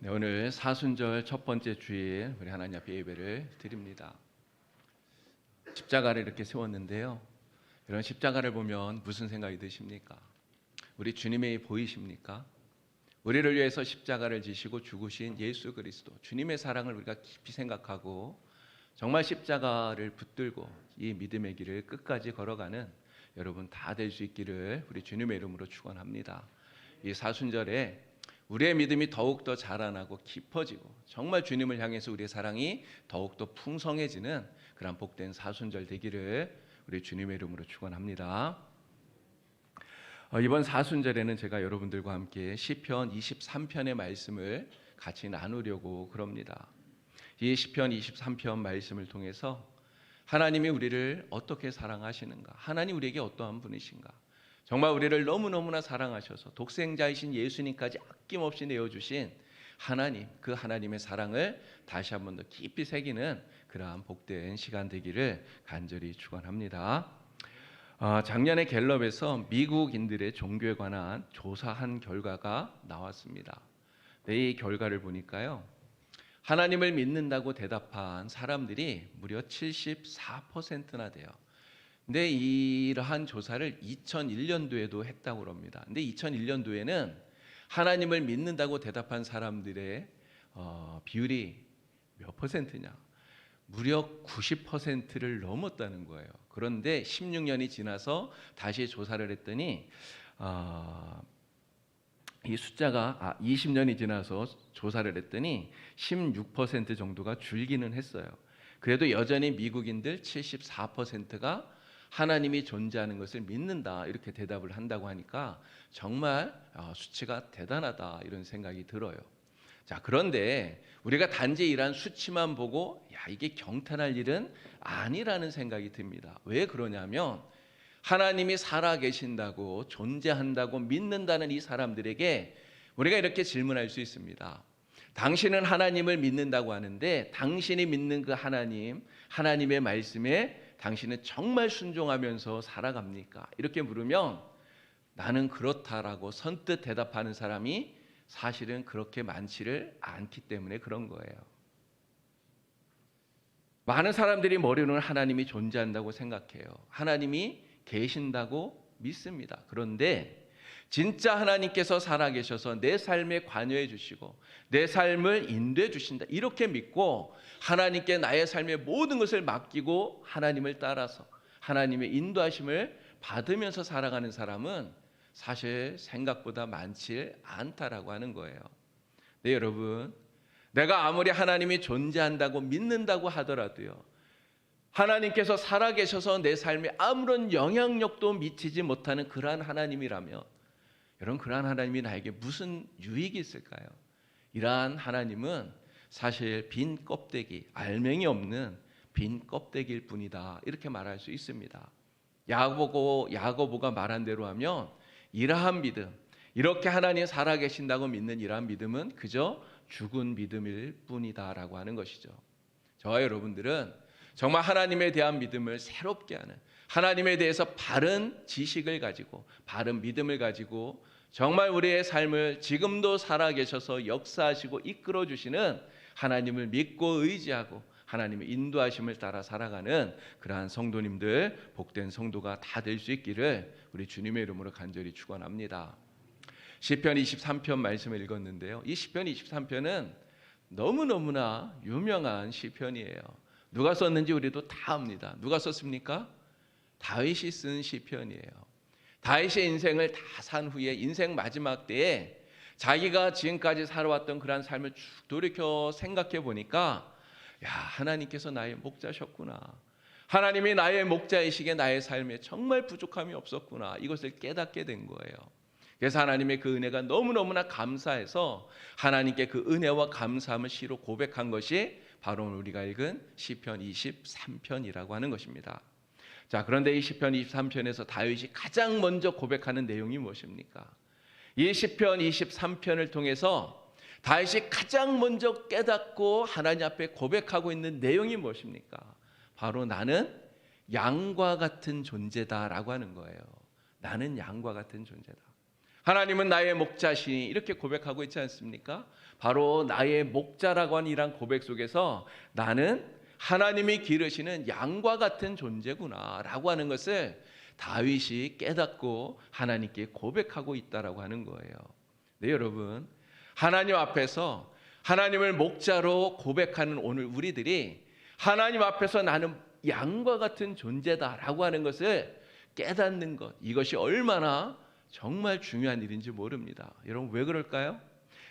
네, 오늘 사순절 첫 번째 주일 우리 하나님 앞에 예배를 드립니다. 십자가를 이렇게 세웠는데요. 이런 십자가를 보면 무슨 생각이 드십니까? 우리 주님이 보이십니까? 우리를 위해서 십자가를 지시고 죽으신 예수 그리스도, 주님의 사랑을 우리가 깊이 생각하고 정말 십자가를 붙들고 이 믿음의 길을 끝까지 걸어가는 여러분 다 될 수 있기를 우리 주님의 이름으로 축원합니다. 이 사순절에 우리의 믿음이 더욱더 자라나고 깊어지고 정말 주님을 향해서 우리의 사랑이 더욱더 풍성해지는 그런 복된 사순절 되기를 우리 주님의 이름으로 축원합니다. 이번 사순절에는 제가 여러분들과 함께 시편 23편의 말씀을 같이 나누려고 그럽니다. 이 시편 23편 말씀을 통해서 하나님이 우리를 어떻게 사랑하시는가, 하나님 우리에게 어떠한 분이신가, 정말 우리를 너무너무나 사랑하셔서 독생자이신 예수님까지 아낌없이 내어주신 하나님, 그 하나님의 사랑을 다시 한번 더 깊이 새기는 그러한 복된 시간 되기를 간절히 축원합니다. 작년에 갤럽에서 미국인들의 종교에 관한 조사한 결과가 나왔습니다. 이 결과를 보니까요, 하나님을 믿는다고 대답한 사람들이 무려 74%나 돼요. 근데 이러한 조사를 2001년도에도 했다고 합니다. 근데 2001년도에는 하나님을 믿는다고 대답한 사람들의 비율이 몇 퍼센트냐? 무려 90%를 넘었다는 거예요. 그런데 16년이 지나서 다시 조사를 했더니 이 숫자가 20년이 지나서 조사를 했더니 16% 정도가 줄기는 했어요. 그래도 여전히 미국인들 74%가 하나님이 존재하는 것을 믿는다 이렇게 대답을 한다고 하니까 정말 수치가 대단하다 이런 생각이 들어요. 자, 그런데 우리가 단지 이러한 수치만 보고 이게 경탄할 일은 아니라는 생각이 듭니다. 왜 그러냐면 하나님이 살아계신다고 존재한다고 믿는다는 이 사람들에게 우리가 이렇게 질문할 수 있습니다. 당신은 하나님을 믿는다고 하는데 당신이 믿는 그 하나님, 하나님의 말씀에 당신은 정말 순종하면서 살아갑니까? 이렇게 물으면 나는 그렇다라고 선뜻 대답하는 사람이 사실은 그렇게 많지를 않기 때문에 그런 거예요. 많은 사람들이 머리로는 하나님이 존재한다고 생각해요. 하나님이 계신다고 믿습니다. 그런데 진짜 하나님께서 살아계셔서 내 삶에 관여해 주시고 내 삶을 인도해 주신다 이렇게 믿고 하나님께 나의 삶의 모든 것을 맡기고 하나님을 따라서 하나님의 인도하심을 받으면서 살아가는 사람은 사실 생각보다 많지 않다라고 하는 거예요. 네, 여러분, 내가 아무리 하나님이 존재한다고 믿는다고 하더라도요, 하나님께서 살아계셔서 내 삶에 아무런 영향력도 미치지 못하는 그러한 하나님이라면 여러분, 그러한 하나님이 나에게 무슨 유익이 있을까요? 이러한 하나님은 사실 빈 껍데기, 알맹이 없는 빈 껍데기일 뿐이다 이렇게 말할 수 있습니다. 야고보가 말한 대로 하면 이러한 믿음, 이렇게 하나님 살아계신다고 믿는 이러한 믿음은 그저 죽은 믿음일 뿐이다라고 하는 것이죠. 저와 여러분들은 정말 하나님에 대한 믿음을 새롭게 하는, 하나님에 대해서 바른 지식을 가지고 바른 믿음을 가지고 정말 우리의 삶을 지금도 살아계셔서 역사하시고 이끌어 주시는 하나님을 믿고 의지하고 하나님의 인도하심을 따라 살아가는 그러한 성도님들, 복된 성도가 다 될 수 있기를 우리 주님의 이름으로 간절히 축원합니다. 시편 23편 말씀을 읽었는데요, 이 시편 23편은 너무너무나 유명한 시편이에요. 누가 썼는지 우리도 다 압니다. 누가 썼습니까? 다윗이 쓴 시편이에요. 다윗의 인생을 다 산 후에 인생 마지막 때에 자기가 지금까지 살아왔던 그러한 삶을 쭉 돌이켜 생각해 보니까 하나님께서 나의 목자셨구나, 하나님이 나의 목자이시기에 나의 삶에 정말 부족함이 없었구나, 이것을 깨닫게 된 거예요. 그래서 하나님의 그 은혜가 너무너무나 감사해서 하나님께 그 은혜와 감사함을 시로 고백한 것이 바로 우리가 읽은 시편 23편이라고 하는 것입니다. 자, 그런데 이 시편 23편에서 다윗이 가장 먼저 고백하는 내용이 무엇입니까? 이 시편 23편을 통해서 다윗이 가장 먼저 깨닫고 하나님 앞에 고백하고 있는 내용이 무엇입니까? 바로 나는 양과 같은 존재다라고 하는 거예요. 나는 양과 같은 존재다. 하나님은 나의 목자시니 이렇게 고백하고 있지 않습니까? 바로 나의 목자라고 하는 이러한 고백 속에서 나는 하나님이 기르시는 양과 같은 존재구나 라고 하는 것을 다윗이 깨닫고 하나님께 고백하고 있다라고 하는 거예요. 네, 여러분, 하나님 앞에서 하나님을 목자로 고백하는 오늘 우리들이 하나님 앞에서 나는 양과 같은 존재다라고 하는 것을 깨닫는 것, 이것이 얼마나 정말 중요한 일인지 모릅니다. 여러분, 왜 그럴까요?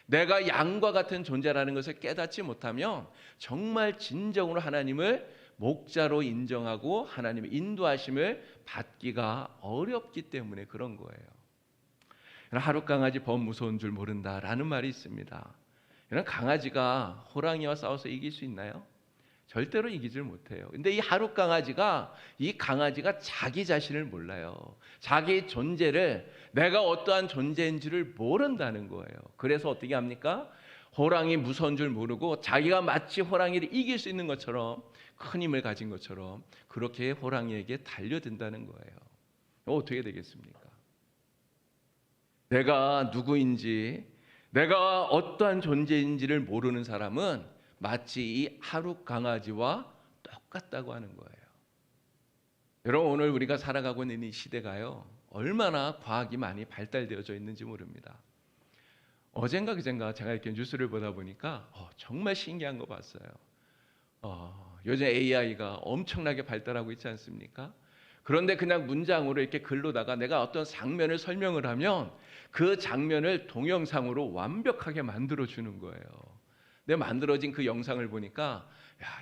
내가 양과 같은 존재라는 것을 깨닫지 못하면 정말 진정으로 하나님을 목자로 인정하고 하나님의 인도하심을 받기가 어렵기 때문에 그런 거예요. 하루 강아지 범 무서운 줄 모른다라는 말이 있습니다. 이런 강아지가 호랑이와 싸워서 이길 수 있나요? 절대로 이기질 못해요. 근데 이 하루 강아지가 자기 자신을 몰라요. 자기 존재를, 내가 어떠한 존재인지를 모른다는 거예요. 그래서 어떻게 합니까? 호랑이 무서운 줄 모르고 자기가 마치 호랑이를 이길 수 있는 것처럼, 큰 힘을 가진 것처럼 그렇게 호랑이에게 달려든다는 거예요. 어떻게 되겠습니까? 내가 누구인지, 내가 어떠한 존재인지를 모르는 사람은 마치 이 하루 강아지와 똑같다고 하는 거예요. 여러분, 오늘 우리가 살아가고 있는 이 시대가요, 얼마나 과학이 많이 발달되어져 있는지 모릅니다. 어젠가 그젠가 제가 이렇게 뉴스를 보다 보니까 정말 신기한 거 봤어요. 요즘 AI가 엄청나게 발달하고 있지 않습니까? 그런데 그냥 문장으로 이렇게 글로다가 내가 어떤 장면을 설명을 하면 그 장면을 동영상으로 완벽하게 만들어 주는 거예요. 근데 만들어진 그 영상을 보니까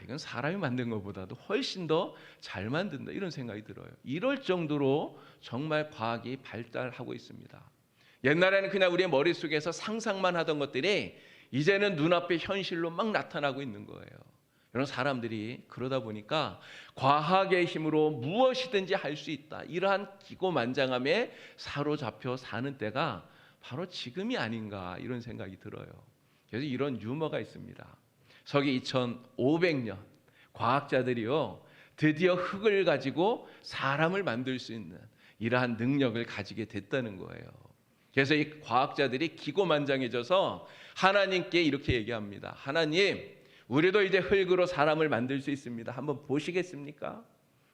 이건 사람이 만든 것보다도 훨씬 더 잘 만든다, 이런 생각이 들어요. 이럴 정도로 정말 과학이 발달하고 있습니다. 옛날에는 그냥 우리의 머릿속에서 상상만 하던 것들이 이제는 눈앞에 현실로 막 나타나고 있는 거예요. 이런 사람들이 그러다 보니까 과학의 힘으로 무엇이든지 할 수 있다, 이러한 기고만장함에 사로잡혀 사는 때가 바로 지금이 아닌가, 이런 생각이 들어요. 그래서 이런 유머가 있습니다. 서기 2500년 과학자들이요, 드디어 흙을 가지고 사람을 만들 수 있는 이러한 능력을 가지게 됐다는 거예요. 그래서 이 과학자들이 기고만장해져서 하나님께 이렇게 얘기합니다. 하나님, 우리도 이제 흙으로 사람을 만들 수 있습니다. 한번 보시겠습니까?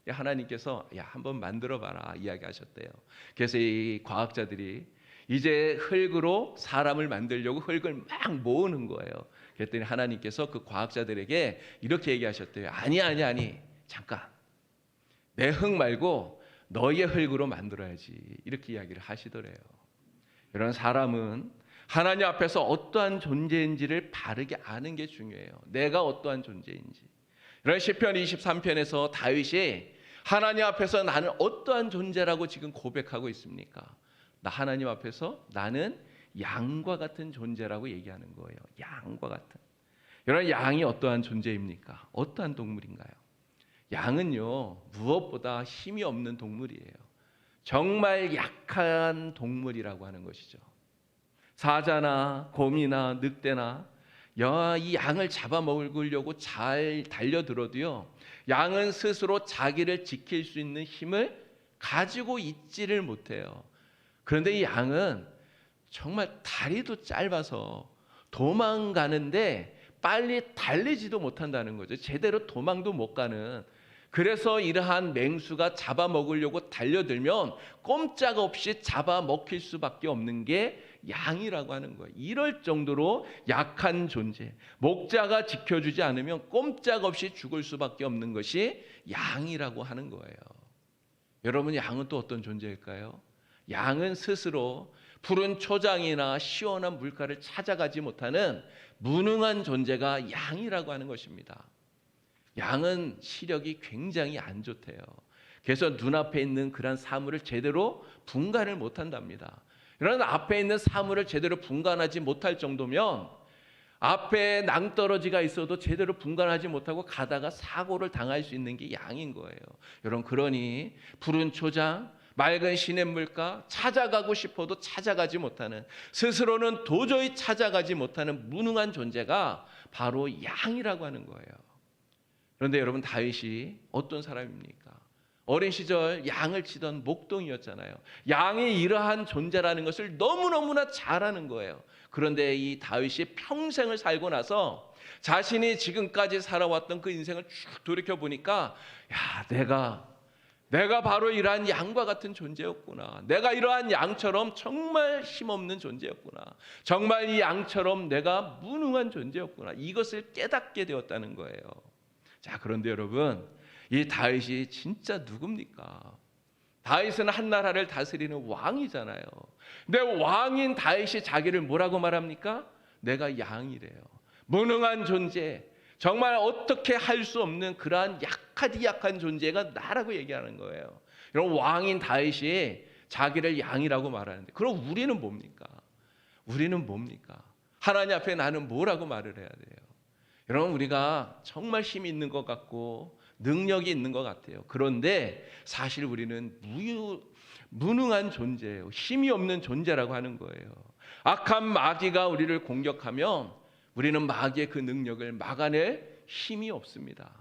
하나님께서 한번 만들어 봐라 이야기하셨대요. 그래서 이 과학자들이 이제 흙으로 사람을 만들려고 흙을 막 모으는 거예요. 그랬더니 하나님께서 그 과학자들에게 이렇게 얘기하셨대요. 아니, 잠깐, 내 흙 말고 너의 흙으로 만들어야지, 이렇게 이야기를 하시더래요. 이런 사람은 하나님 앞에서 어떠한 존재인지를 바르게 아는 게 중요해요. 내가 어떠한 존재인지. 이런 시편 23편에서 다윗이 하나님 앞에서 나는 어떠한 존재라고 지금 고백하고 있습니까? 나 하나님 앞에서 나는 양과 같은 존재라고 얘기하는 거예요. 양과 같은. 여러분, 양이 어떠한 존재입니까? 어떠한 동물인가요? 양은요, 무엇보다 힘이 없는 동물이에요. 정말 약한 동물이라고 하는 것이죠. 사자나 곰이나 늑대나 이 양을 잡아먹으려고 잘 달려들어도요, 양은 스스로 자기를 지킬 수 있는 힘을 가지고 있지를 못해요. 그런데 이 양은 정말 다리도 짧아서 도망가는데 빨리 달리지도 못한다는 거죠. 제대로 도망도 못 가는. 그래서 이러한 맹수가 잡아먹으려고 달려들면 꼼짝없이 잡아먹힐 수밖에 없는 게 양이라고 하는 거예요. 이럴 정도로 약한 존재, 목자가 지켜주지 않으면 꼼짝없이 죽을 수밖에 없는 것이 양이라고 하는 거예요. 여러분, 양은 또 어떤 존재일까요? 양은 스스로 푸른 초장이나 시원한 물가를 찾아가지 못하는 무능한 존재가 양이라고 하는 것입니다. 양은 시력이 굉장히 안 좋대요. 그래서 눈앞에 있는 그런 사물을 제대로 분간을 못한답니다. 그러나 앞에 있는 사물을 제대로 분간하지 못할 정도면 앞에 낭떠러지가 있어도 제대로 분간하지 못하고 가다가 사고를 당할 수 있는 게 양인 거예요. 여러분, 그러니 푸른 초장, 맑은 시냇물가 찾아가고 싶어도 찾아가지 못하는, 스스로는 도저히 찾아가지 못하는 무능한 존재가 바로 양이라고 하는 거예요. 그런데 여러분, 다윗이 어떤 사람입니까? 어린 시절 양을 치던 목동이었잖아요. 양이 이러한 존재라는 것을 너무너무나 잘 아는 거예요. 그런데 이 다윗이 평생을 살고 나서 자신이 지금까지 살아왔던 그 인생을 쭉 돌이켜 보니까 야, 내가 바로 이러한 양과 같은 존재였구나. 내가 이러한 양처럼 정말 힘없는 존재였구나. 정말 이 양처럼 내가 무능한 존재였구나. 이것을 깨닫게 되었다는 거예요. 자, 그런데 여러분, 이 다윗이 진짜 누굽니까? 다윗은 한나라를 다스리는 왕이잖아요. 근데 왕인 다윗이 자기를 뭐라고 말합니까? 내가 양이래요. 무능한 존재, 정말 어떻게 할 수 없는 그러한 약한 존재가 나라고 얘기하는 거예요. 이런 왕인 다윗이 자기를 양이라고 말하는데, 그럼 우리는 뭡니까? 우리는 뭡니까? 하나님 앞에 나는 뭐라고 말을 해야 돼요? 여러분, 우리가 정말 힘이 있는 것 같고 능력이 있는 것 같아요. 그런데 사실 우리는 무능한 존재예요. 힘이 없는 존재라고 하는 거예요. 악한 마귀가 우리를 공격하면 우리는 마귀의 그 능력을 막아낼 힘이 없습니다.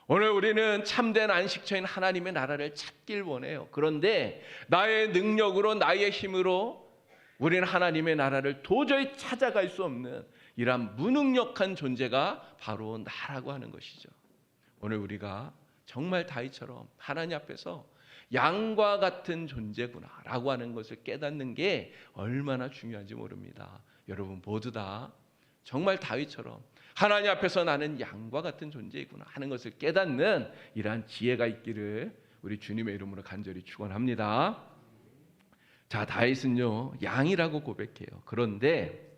오늘 우리는 참된 안식처인 하나님의 나라를 찾길 원해요. 그런데 나의 능력으로, 나의 힘으로 우리는 하나님의 나라를 도저히 찾아갈 수 없는 이러한 무능력한 존재가 바로 나라고 하는 것이죠. 오늘 우리가 정말 다윗처럼 하나님 앞에서 양과 같은 존재구나라고 하는 것을 깨닫는 게 얼마나 중요한지 모릅니다. 여러분 모두 다 정말 다윗처럼 하나님 앞에서 나는 양과 같은 존재이구나 하는 것을 깨닫는 이러한 지혜가 있기를 우리 주님의 이름으로 간절히 축원합니다. 자, 다윗은요 양이라고 고백해요. 그런데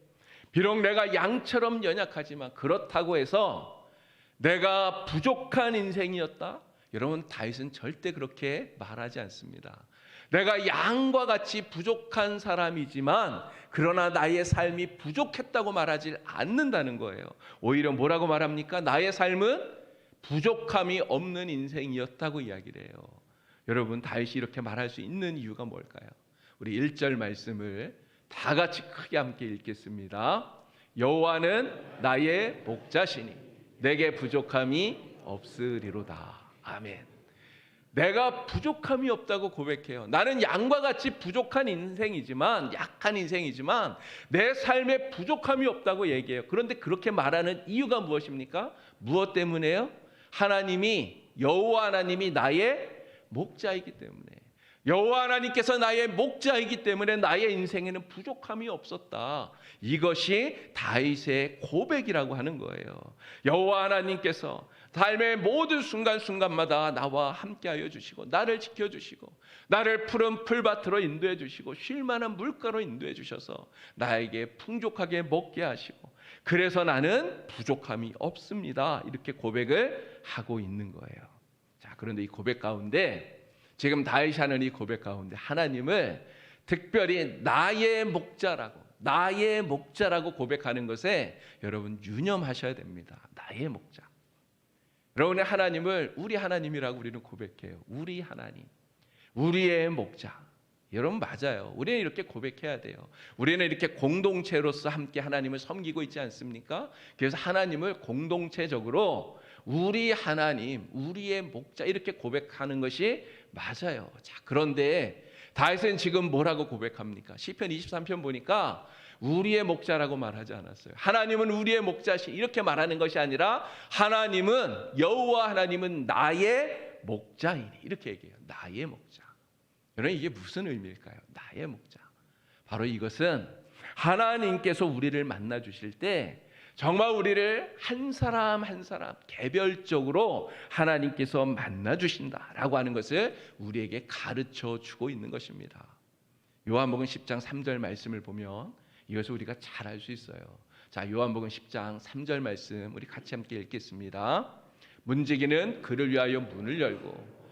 비록 내가 양처럼 연약하지만 그렇다고 해서 내가 부족한 인생이었다? 여러분, 다윗은 절대 그렇게 말하지 않습니다. 내가 양과 같이 부족한 사람이지만 그러나 나의 삶이 부족했다고 말하지 않는다는 거예요. 오히려 뭐라고 말합니까? 나의 삶은 부족함이 없는 인생이었다고 이야기를 해요. 여러분, 다윗이 이렇게 말할 수 있는 이유가 뭘까요? 우리 1절 말씀을 다 같이 크게 함께 읽겠습니다. 여호와는 나의 목자시니 내게 부족함이 없으리로다. 아멘. 내가 부족함이 없다고 고백해요. 나는 양과 같이 부족한 인생이지만, 약한 인생이지만 내 삶에 부족함이 없다고 얘기해요. 그런데 그렇게 말하는 이유가 무엇입니까? 무엇 때문에요? 여호와 하나님이 나의 목자이기 때문에, 여호와 하나님께서 나의 목자이기 때문에 나의 인생에는 부족함이 없었다. 이것이 다윗의 고백이라고 하는 거예요. 여호와 하나님께서 삶의 모든 순간순간마다 나와 함께하여 주시고 나를 지켜주시고 나를 푸른 풀밭으로 인도해 주시고 쉴 만한 물가로 인도해 주셔서 나에게 풍족하게 먹게 하시고 그래서 나는 부족함이 없습니다. 이렇게 고백을 하고 있는 거예요. 자, 그런데 이 고백 가운데 지금 다윗이 하는 이 고백 가운데 하나님을 특별히 나의 목자라고 고백하는 것에 여러분 유념하셔야 됩니다. 나의 목자. 여러분의 하나님을 우리 하나님이라고 우리는 고백해요. 우리 하나님, 우리의 목자. 여러분 맞아요. 우리는 이렇게 고백해야 돼요. 우리는 이렇게 공동체로서 함께 하나님을 섬기고 있지 않습니까? 그래서 하나님을 공동체적으로 우리 하나님, 우리의 목자 이렇게 고백하는 것이 맞아요. 자, 그런데 다윗은 지금 뭐라고 고백합니까? 시편 23편 보니까 우리의 목자라고 말하지 않았어요. 하나님은 우리의 목자시 이렇게 말하는 것이 아니라 여호와 하나님은 나의 목자이니 이렇게 얘기해요. 나의 목자. 여러분 이게 무슨 의미일까요? 나의 목자. 바로 이것은 하나님께서 우리를 만나 주실 때 정말 우리를 한 사람 한 사람 개별적으로 하나님께서 만나 주신다라고 하는 것을 우리에게 가르쳐 주고 있는 것입니다. 요한복음 10장 3절 말씀을 보면 이것을 우리가 잘 알 수 있어요. 자, 요한복음 10장 3절 말씀 우리 같이 함께 읽겠습니다. 문지기는 그를 위하여 문을 열고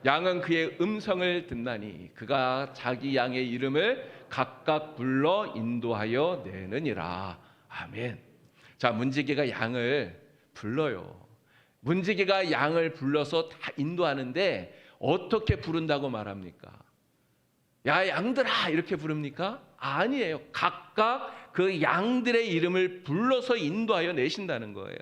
양은 그의 음성을 듣나니 그가 자기 양의 이름을 각각 불러 인도하여 내느니라. 아멘. 자, 문지기가 양을 불러요. 문지기가 양을 불러서 다 인도하는데 어떻게 부른다고 말합니까? 야, 양들아 이렇게 부릅니까? 아니에요. 각각 그 양들의 이름을 불러서 인도하여 내신다는 거예요.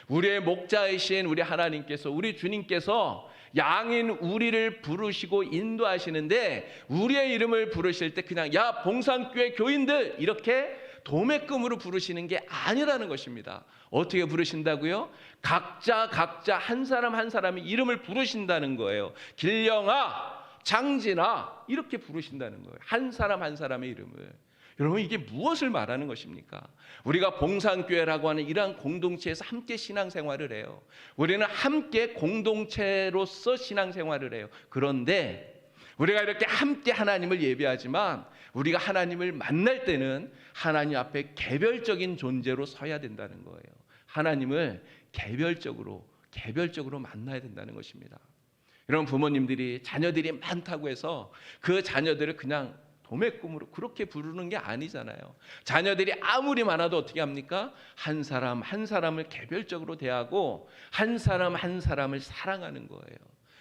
우리의 목자이신 우리 하나님께서, 우리 주님께서 양인 우리를 부르시고 인도하시는데 우리의 이름을 부르실 때 그냥 야 봉산교회 교인들 이렇게 도매금으로 부르시는 게 아니라는 것입니다. 어떻게 부르신다고요? 각자 한 사람 한 사람의 이름을 부르신다는 거예요. 길령아, 장진아 이렇게 부르신다는 거예요. 한 사람 한 사람의 이름을. 여러분 이게 무엇을 말하는 것입니까? 우리가 봉산교회라고 하는 이러한 공동체에서 함께 신앙생활을 해요. 우리는 함께 공동체로서 신앙생활을 해요. 그런데 우리가 이렇게 함께 하나님을 예배하지만 우리가 하나님을 만날 때는 하나님 앞에 개별적인 존재로 서야 된다는 거예요. 하나님을 개별적으로 만나야 된다는 것입니다. 이런 부모님들이 자녀들이 많다고 해서 그 자녀들을 그냥 도매금으로 그렇게 부르는 게 아니잖아요. 자녀들이 아무리 많아도 어떻게 합니까? 한 사람 한 사람을 개별적으로 대하고 한 사람 한 사람을 사랑하는 거예요.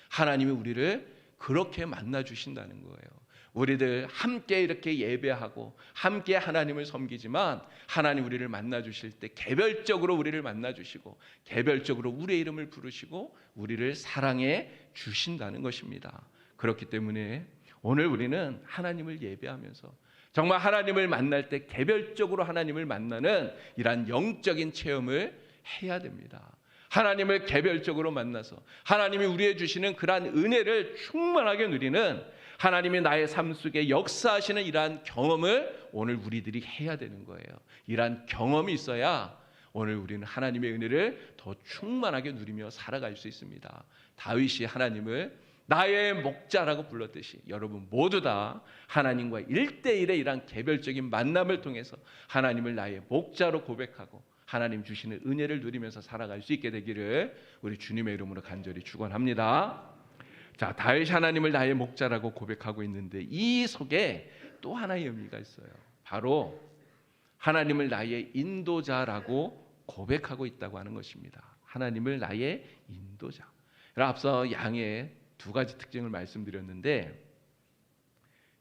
하나님이 우리를 그렇게 만나 주신다는 거예요. 우리들 함께 이렇게 예배하고 함께 하나님을 섬기지만 하나님 우리를 만나 주실 때 개별적으로 우리를 만나 주시고 개별적으로 우리의 이름을 부르시고 우리를 사랑해 주신다는 것입니다. 그렇기 때문에 오늘 우리는 하나님을 예배하면서 정말 하나님을 만날 때 개별적으로 하나님을 만나는 이러한 영적인 체험을 해야 됩니다. 하나님을 개별적으로 만나서 하나님이 우리에게 주시는 그러한 은혜를 충만하게 누리는 하나님이 나의 삶 속에 역사하시는 이러한 경험을 오늘 우리들이 해야 되는 거예요. 이러한 경험이 있어야 오늘 우리는 하나님의 은혜를 더 충만하게 누리며 살아갈 수 있습니다. 다윗이 하나님을 나의 목자라고 불렀듯이 여러분 모두 다 하나님과 1대1의 이러한 개별적인 만남을 통해서 하나님을 나의 목자로 고백하고 하나님 주시는 은혜를 누리면서 살아갈 수 있게 되기를 우리 주님의 이름으로 간절히 축원합니다. 자, 다윗이 하나님을 나의 목자라고 고백하고 있는데 이 속에 또 하나의 의미가 있어요. 바로 하나님을 나의 인도자라고 고백하고 있다고 하는 것입니다. 하나님을 나의 인도자. 앞서 양의 두 가지 특징을 말씀드렸는데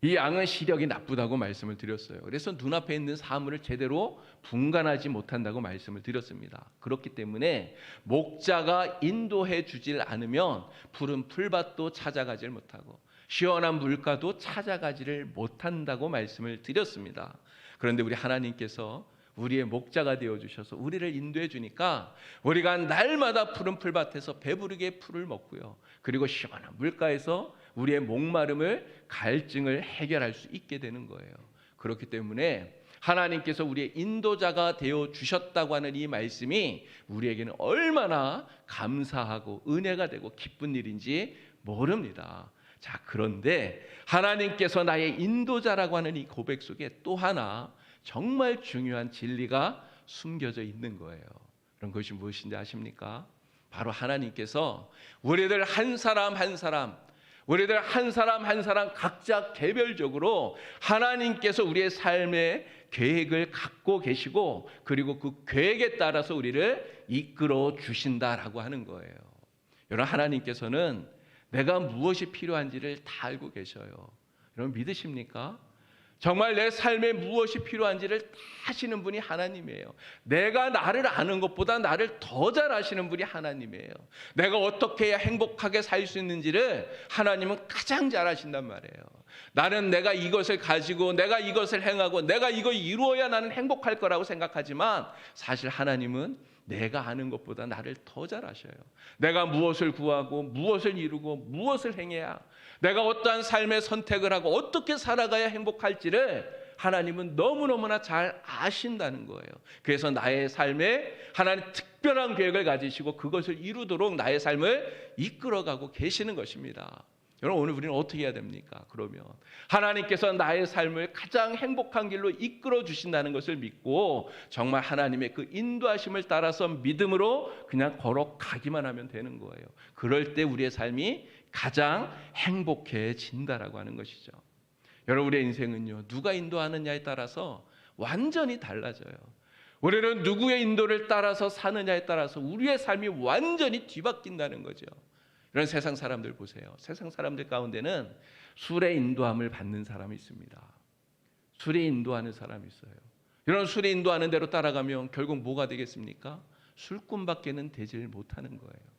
이 양은 시력이 나쁘다고 말씀을 드렸어요. 그래서 눈앞에 있는 사물을 제대로 분간하지 못한다고 말씀을 드렸습니다. 그렇기 때문에 목자가 인도해 주질 않으면 푸른 풀밭도 찾아가질 못하고 시원한 물가도 찾아가지를 못한다고 말씀을 드렸습니다. 그런데 우리 하나님께서 우리의 목자가 되어주셔서 우리를 인도해 주니까 우리가 날마다 푸른 풀밭에서 배부르게 풀을 먹고요. 그리고 시원한 물가에서 우리의 목마름을 갈증을 해결할 수 있게 되는 거예요. 그렇기 때문에 하나님께서 우리의 인도자가 되어주셨다고 하는 이 말씀이 우리에게는 얼마나 감사하고 은혜가 되고 기쁜 일인지 모릅니다. 자, 그런데 하나님께서 나의 인도자라고 하는 이 고백 속에 또 하나 정말 중요한 진리가 숨겨져 있는 거예요. 그런 것이 무엇인지 아십니까? 바로 하나님께서 우리들 한 사람 한 사람 각자 개별적으로 하나님께서 우리의 삶의 계획을 갖고 계시고 그리고 그 계획에 따라서 우리를 이끌어 주신다라고 하는 거예요. 여러분 하나님께서는 내가 무엇이 필요한지를 다 알고 계셔요. 여러분 믿으십니까? 정말 내 삶에 무엇이 필요한지를 다 아시는 분이 하나님이에요. 내가 나를 아는 것보다 나를 더 잘 아시는 분이 하나님이에요. 내가 어떻게 해야 행복하게 살 수 있는지를 하나님은 가장 잘 아신단 말이에요. 나는 내가 이것을 가지고 내가 이것을 행하고 내가 이걸 이루어야 나는 행복할 거라고 생각하지만 사실 하나님은 내가 아는 것보다 나를 더 잘 아셔요. 내가 무엇을 구하고 무엇을 이루고 무엇을 행해야 내가 어떠한 삶의 선택을 하고 어떻게 살아가야 행복할지를 하나님은 너무너무나 잘 아신다는 거예요. 그래서 나의 삶에 하나님 특별한 계획을 가지시고 그것을 이루도록 나의 삶을 이끌어가고 계시는 것입니다. 여러분 오늘 우리는 어떻게 해야 됩니까? 그러면 하나님께서 나의 삶을 가장 행복한 길로 이끌어 주신다는 것을 믿고 정말 하나님의 그 인도하심을 따라서 믿음으로 그냥 걸어가기만 하면 되는 거예요. 그럴 때 우리의 삶이 가장 행복해진다라고 하는 것이죠. 여러분 우리의 인생은요 누가 인도하느냐에 따라서 완전히 달라져요. 우리는 누구의 인도를 따라서 사느냐에 따라서 우리의 삶이 완전히 뒤바뀐다는 거죠. 이런 세상 사람들 보세요. 세상 사람들 가운데는 술의 인도함을 받는 사람이 있습니다. 술에 인도하는 사람이 있어요. 이런 술에 인도하는 대로 따라가면 결국 뭐가 되겠습니까? 술꾼밖에는 되질 못하는 거예요.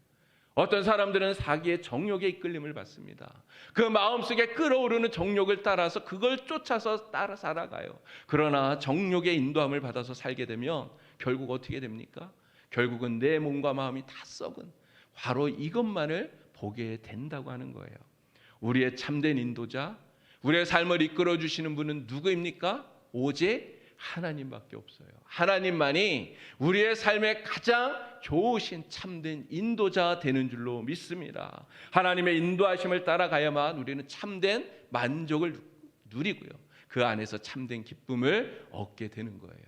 어떤 사람들은 사기의 정욕에 이끌림을 받습니다. 그 마음속에 끓어오르는 정욕을 따라서 그걸 쫓아서 따라 살아가요. 그러나 정욕의 인도함을 받아서 살게 되면 결국 어떻게 됩니까? 결국은 내 몸과 마음이 다 썩은 바로 이것만을 보게 된다고 하는 거예요. 우리의 참된 인도자, 우리의 삶을 이끌어 주시는 분은 누구입니까? 오직 하나님밖에 없어요. 하나님만이 우리의 삶에 가장 좋으신 참된 인도자 되는 줄로 믿습니다. 하나님의 인도하심을 따라가야만 우리는 참된 만족을 누리고요, 그 안에서 참된 기쁨을 얻게 되는 거예요.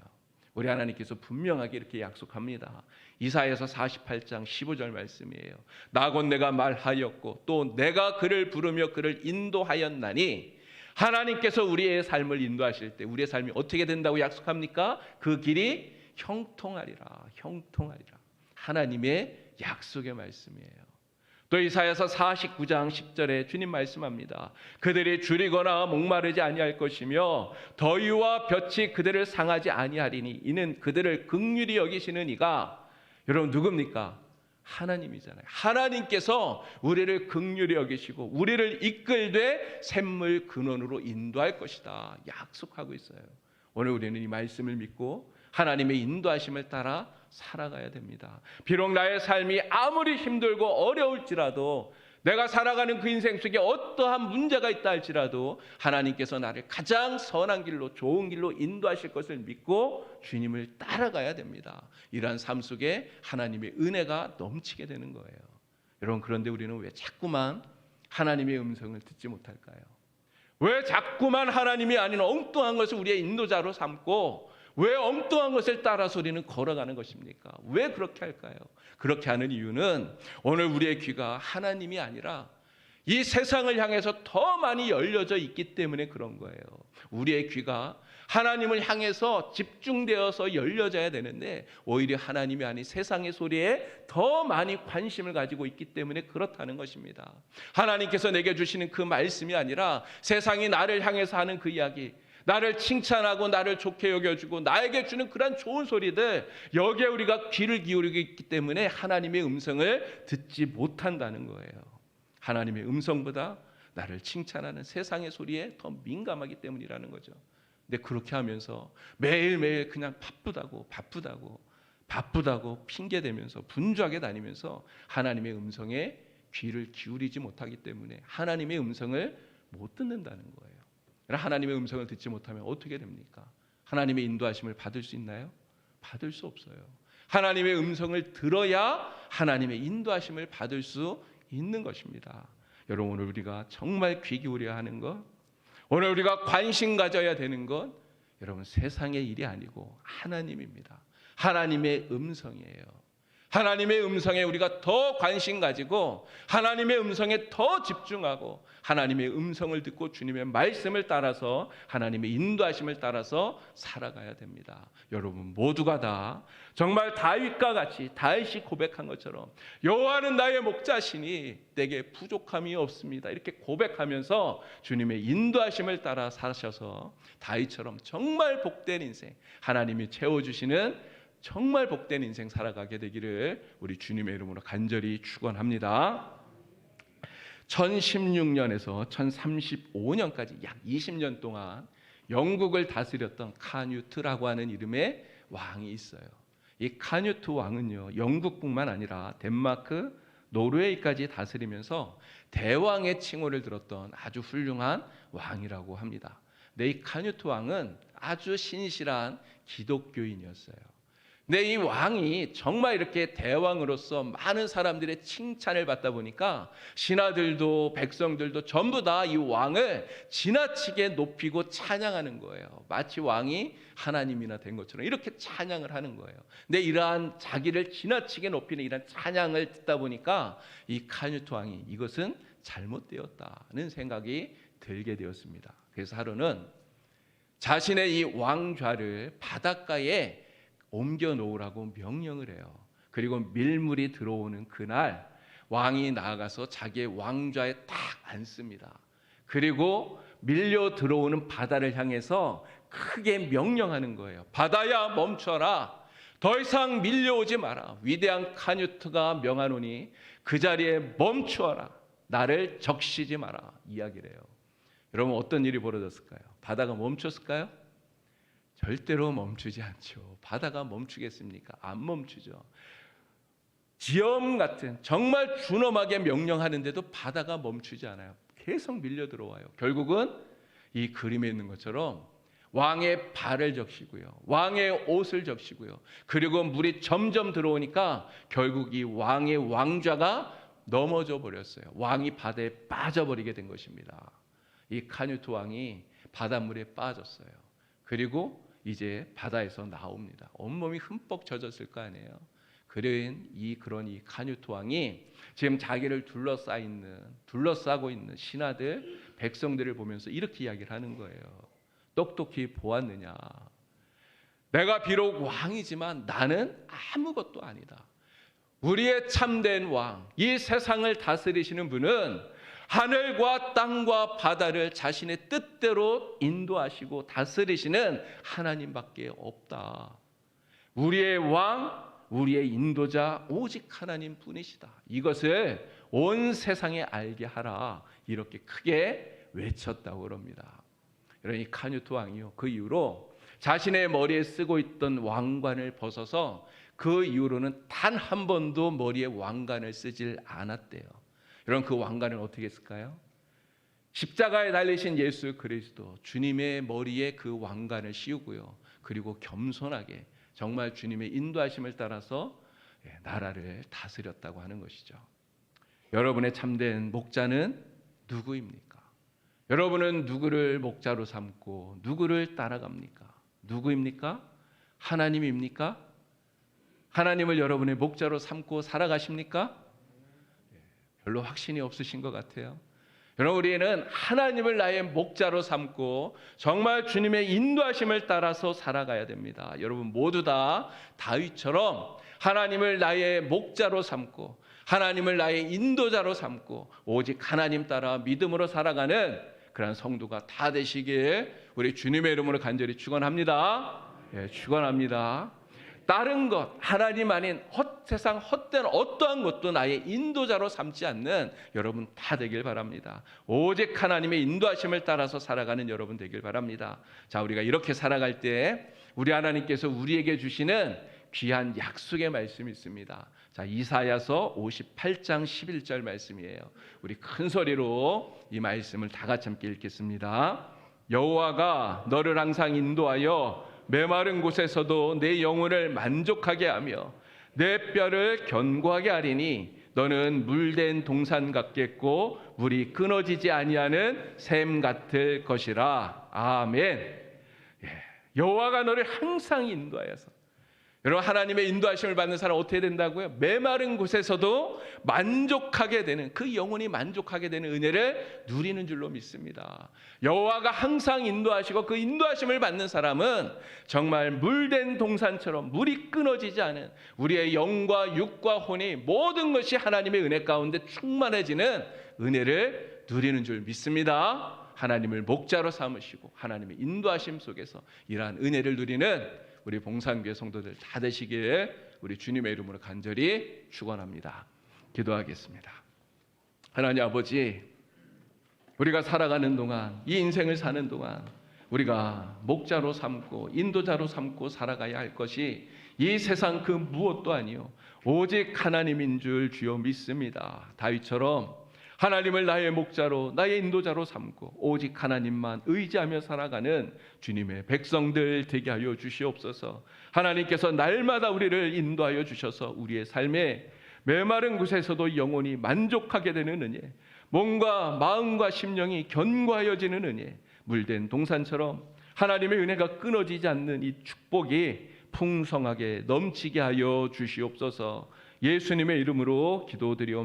우리 하나님께서 분명하게 이렇게 약속합니다. 이사야서 48장 15절 말씀이에요. 나 곧 내가 말하였고 또 내가 그를 부르며 그를 인도하였나니, 하나님께서 우리의 삶을 인도하실 때 우리의 삶이 어떻게 된다고 약속합니까? 그 길이 형통하리라. 형통하리라. 하나님의 약속의 말씀이에요. 또 이사야서 49장 10절에 주님 말씀합니다. 그들이 줄이거나 목마르지 아니할 것이며 더위와 볕이 그들을 상하지 아니하리니 이는 그들을 긍휼히 여기시는 이가, 여러분 누굽니까? 하나님이잖아요. 하나님께서 우리를 긍휼히 여기시고 우리를 이끌되 샘물 근원으로 인도할 것이다 약속하고 있어요. 오늘 우리는 이 말씀을 믿고 하나님의 인도하심을 따라 살아가야 됩니다. 비록 나의 삶이 아무리 힘들고 어려울지라도, 내가 살아가는 그 인생 속에 어떠한 문제가 있다 할지라도 하나님께서 나를 가장 선한 길로, 좋은 길로 인도하실 것을 믿고 주님을 따라가야 됩니다. 이러한 삶 속에 하나님의 은혜가 넘치게 되는 거예요. 여러분, 그런데 우리는 왜 자꾸만 하나님의 음성을 듣지 못할까요? 왜 자꾸만 하나님이 아닌 엉뚱한 것을 우리의 인도자로 삼고 왜 엉뚱한 것을 따라서 우리는 걸어가는 것입니까? 왜 그렇게 할까요? 그렇게 하는 이유는 오늘 우리의 귀가 하나님이 아니라 이 세상을 향해서 더 많이 열려져 있기 때문에 그런 거예요. 우리의 귀가 하나님을 향해서 집중되어서 열려져야 되는데 오히려 하나님이 아닌 세상의 소리에 더 많이 관심을 가지고 있기 때문에 그렇다는 것입니다. 하나님께서 내게 주시는 그 말씀이 아니라 세상이 나를 향해서 하는 그 이야기, 나를 칭찬하고 나를 좋게 여겨주고 나에게 주는 그런 좋은 소리들, 여기에 우리가 귀를 기울이고 있기 때문에 하나님의 음성을 듣지 못한다는 거예요. 하나님의 음성보다 나를 칭찬하는 세상의 소리에 더 민감하기 때문이라는 거죠. 근데 그렇게 하면서 매일매일 그냥 바쁘다고 핑계대면서 분주하게 다니면서 하나님의 음성에 귀를 기울이지 못하기 때문에 하나님의 음성을 못 듣는다는 거예요. 하나님의 음성을 듣지 못하면 어떻게 됩니까? 하나님의 인도하심을 받을 수 있나요? 받을 수 없어요. 하나님의 음성을 들어야 하나님의 인도하심을 받을 수 있는 것입니다. 여러분, 오늘 우리가 정말 귀 기울여야 하는 것, 오늘 우리가 관심 가져야 되는 것, 여러분 세상의 일이 아니고 하나님입니다. 하나님의 음성이에요. 하나님의 음성에 우리가 더 관심 가지고 하나님의 음성에 더 집중하고 하나님의 음성을 듣고 주님의 말씀을 따라서 하나님의 인도하심을 따라서 살아가야 됩니다. 여러분 모두가 다 정말 다윗과 같이 다윗이 고백한 것처럼 여호와는 나의 목자시니 내게 부족함이 없습니다. 이렇게 고백하면서 주님의 인도하심을 따라 사셔서 다윗처럼 정말 복된 인생, 하나님이 채워주시는 정말 복된 인생 살아가게 되기를 우리 주님의 이름으로 간절히 축원합니다. 1016년에서 1035년까지 약 20년 동안 영국을 다스렸던 카뉴트라고 하는 이름의 왕이 있어요. 이 카뉴트 왕은요, 영국뿐만 아니라 덴마크, 노르웨이까지 다스리면서 대왕의 칭호를 들었던 아주 훌륭한 왕이라고 합니다. 근데 이 카뉴트 왕은 아주 신실한 기독교인이었어요. 근데 이 왕이 정말 이렇게 대왕으로서 많은 사람들의 칭찬을 받다 보니까 신하들도 백성들도 전부 다 이 왕을 지나치게 높이고 찬양하는 거예요. 마치 왕이 하나님이나 된 것처럼 이렇게 찬양을 하는 거예요. 근데 이러한 자기를 지나치게 높이는 이러한 찬양을 듣다 보니까 이 카뉴트 왕이 이것은 잘못되었다는 생각이 들게 되었습니다. 그래서 하루는 자신의 이 왕좌를 바닷가에 옮겨 놓으라고 명령을 해요. 그리고 밀물이 들어오는 그날 왕이 나아가서 자기의 왕좌에 딱 앉습니다. 그리고 밀려 들어오는 바다를 향해서 크게 명령하는 거예요. 바다야 멈춰라. 더 이상 밀려오지 마라. 위대한 카뉴트가 명하노니 그 자리에 멈추어라. 나를 적시지 마라. 이야기를 해요. 여러분 어떤 일이 벌어졌을까요? 바다가 멈췄을까요? 절대로 멈추지 않죠. 바다가 멈추겠습니까? 안 멈추죠. 지엄 같은 정말 준엄하게 명령하는데도 바다가 멈추지 않아요. 계속 밀려 들어와요. 결국은 이 그림에 있는 것처럼 왕의 발을 적시고요, 왕의 옷을 적시고요, 그리고 물이 점점 들어오니까 결국 이 왕의 왕좌가 넘어져 버렸어요. 왕이 바다에 빠져버리게 된 것입니다. 이 카뉴트 왕이 바닷물에 빠졌어요. 그리고 이제 바다에서 나옵니다. 온몸이 흠뻑 젖었을 거 아니에요. 그런 이 카뉴트 왕이 지금 자기를 둘러싸고 있는 신하들, 백성들을 보면서 이렇게 이야기를 하는 거예요. 똑똑히 보았느냐? 내가 비록 왕이지만 나는 아무것도 아니다. 우리의 참된 왕, 이 세상을 다스리시는 분은 하늘과 땅과 바다를 자신의 뜻대로 인도하시고 다스리시는 하나님밖에 없다. 우리의 왕, 우리의 인도자 오직 하나님 뿐이시다. 이것을 온 세상에 알게 하라. 이렇게 크게 외쳤다고 그럽니다. 그러니 카뉴트 왕이요, 그 이후로 자신의 머리에 쓰고 있던 왕관을 벗어서 그 이후로는 단 한 번도 머리에 왕관을 쓰질 않았대요. 여러분 그 왕관을 어떻게 했을까요? 십자가에 달리신 예수 그리스도 주님의 머리에 그 왕관을 씌우고요, 그리고 겸손하게 정말 주님의 인도하심을 따라서 나라를 다스렸다고 하는 것이죠. 여러분의 참된 목자는 누구입니까? 여러분은 누구를 목자로 삼고 누구를 따라갑니까? 누구입니까? 하나님입니까? 하나님을 여러분의 목자로 삼고 살아가십니까? 별로 확신이 없으신 것 같아요. 여러분 우리는 하나님을 나의 목자로 삼고 정말 주님의 인도하심을 따라서 살아가야 됩니다. 여러분 모두 다 다윗처럼 하나님을 나의 목자로 삼고 하나님을 나의 인도자로 삼고 오직 하나님 따라 믿음으로 살아가는 그런 성도가 다 되시길 우리 주님의 이름으로 간절히 축원합니다. 축원합니다. 다른 것, 하나님 아닌 세상 헛된 어떠한 것도 나의 인도자로 삼지 않는 여러분 다 되길 바랍니다. 오직 하나님의 인도하심을 따라서 살아가는 여러분 되길 바랍니다. 자, 우리가 이렇게 살아갈 때 우리 하나님께서 우리에게 주시는 귀한 약속의 말씀이 있습니다. 자, 이사야서 58장 11절 말씀이에요. 우리 큰 소리로 이 말씀을 다 같이 함께 읽겠습니다. 여호와가 너를 항상 인도하여 메마른 곳에서도 내 영혼을 만족하게 하며 내 뼈를 견고하게 하리니 너는 물된 동산 같겠고 물이 끊어지지 아니하는 샘 같을 것이라. 아멘. 여호와가 너를 항상 인도하여서, 여러분 하나님의 인도하심을 받는 사람 어떻게 된다고요? 메마른 곳에서도 만족하게 되는, 그 영혼이 만족하게 되는 은혜를 누리는 줄로 믿습니다. 여호와가 항상 인도하시고 그 인도하심을 받는 사람은 정말 물된 동산처럼 물이 끊어지지 않은 우리의 영과 육과 혼이 모든 것이 하나님의 은혜 가운데 충만해지는 은혜를 누리는 줄 믿습니다. 하나님을 목자로 삼으시고 하나님의 인도하심 속에서 이러한 은혜를 누리는 우리 봉산교회 성도들 다 되시기에 우리 주님의 이름으로 간절히 축원합니다. 기도하겠습니다. 하나님 아버지, 우리가 살아가는 동안, 이 인생을 사는 동안 우리가 목자로 삼고 인도자로 삼고 살아가야 할 것이 이 세상 그 무엇도 아니요 오직 하나님인 줄 주여 믿습니다. 다윗처럼 하나님을 나의 목자로 나의 인도자로 삼고 오직 하나님만 의지하며 살아가는 주님의 백성들 되게 하여 주시옵소서. 하나님께서 날마다 우리를 인도하여 주셔서 우리의 삶에 메마른 곳에서도 영혼이 만족하게 되는 은혜, 몸과 마음과 심령이 견고하여지는 은혜, 물된 동산처럼 하나님의 은혜가 끊어지지 않는 이 축복이 풍성하게 넘치게 하여 주시옵소서. 예수님의 이름으로 기도드리옵나이다.